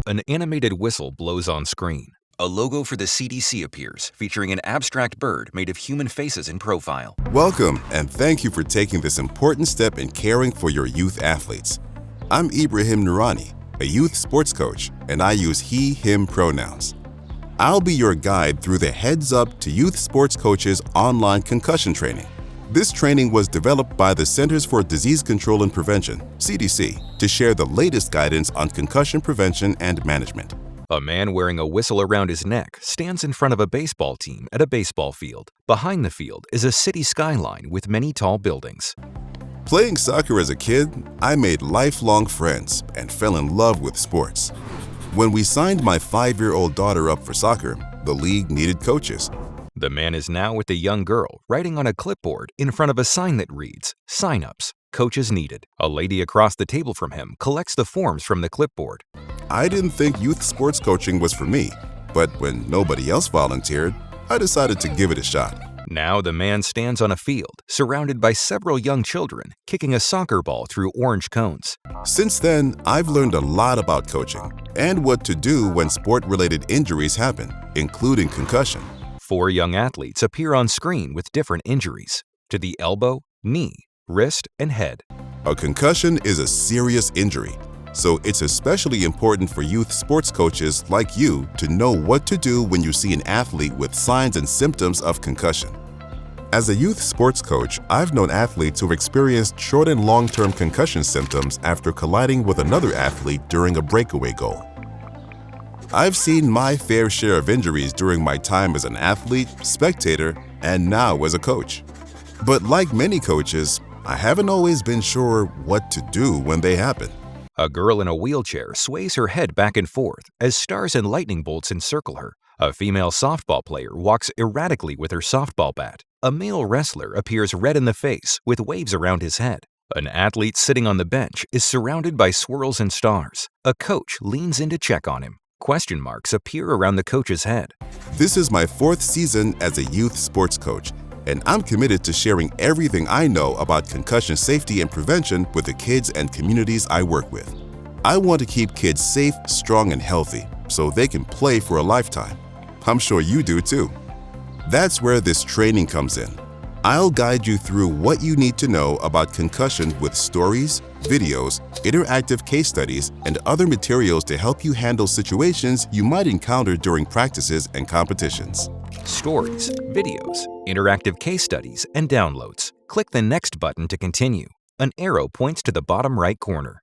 An animated whistle blows on screen. A logo for the CDC appears, featuring an abstract bird made of human faces in profile. Welcome, and thank you for taking this important step in caring for your youth athletes. I'm Ibrahim Noorani, a youth sports coach, and I use he/him pronouns. I'll be your guide through the Heads Up to Youth Sports Coaches online concussion training. This training was developed by the Centers for Disease Control and Prevention, CDC, to share the latest guidance on concussion prevention and management. A man wearing a whistle around his neck stands in front of a baseball team at a baseball field. Behind the field is a city skyline with many tall buildings. Playing soccer as a kid, I made lifelong friends and fell in love with sports. When we signed my 5-year-old daughter up for soccer, the league needed coaches. The man is now with a young girl writing on a clipboard in front of a sign that reads, "Sign-ups, coaches needed." A lady across the table from him collects the forms from the clipboard. I didn't think youth sports coaching was for me, but when nobody else volunteered, I decided to give it a shot. Now the man stands on a field, surrounded by several young children, kicking a soccer ball through orange cones. Since then, I've learned a lot about coaching and what to do when sport-related injuries happen, including concussion. 4 young athletes appear on screen with different injuries to the elbow, knee, wrist, and head. A concussion is a serious injury, so it's especially important for youth sports coaches like you to know what to do when you see an athlete with signs and symptoms of concussion. As a youth sports coach, I've known athletes who've experienced short and long-term concussion symptoms after colliding with another athlete during a breakaway goal. I've seen my fair share of injuries during my time as an athlete, spectator, and now as a coach. But like many coaches, I haven't always been sure what to do when they happen. A girl in a wheelchair sways her head back and forth as stars and lightning bolts encircle her. A female softball player walks erratically with her softball bat. A male wrestler appears red in the face with waves around his head. An athlete sitting on the bench is surrounded by swirls and stars. A coach leans in to check on him. Question marks appear around the coach's head. This is my 4th season as a youth sports coach, and I'm committed to sharing everything I know about concussion safety and prevention with the kids and communities I work with. I want to keep kids safe, strong, and healthy so they can play for a lifetime. I'm sure you do too. That's where this training comes in. I'll guide you through what you need to know about concussion with stories, videos, interactive case studies, and other materials to help you handle situations you might encounter during practices and competitions. Stories, videos, interactive case studies, and downloads. Click the Next button to continue. An arrow points to the bottom right corner.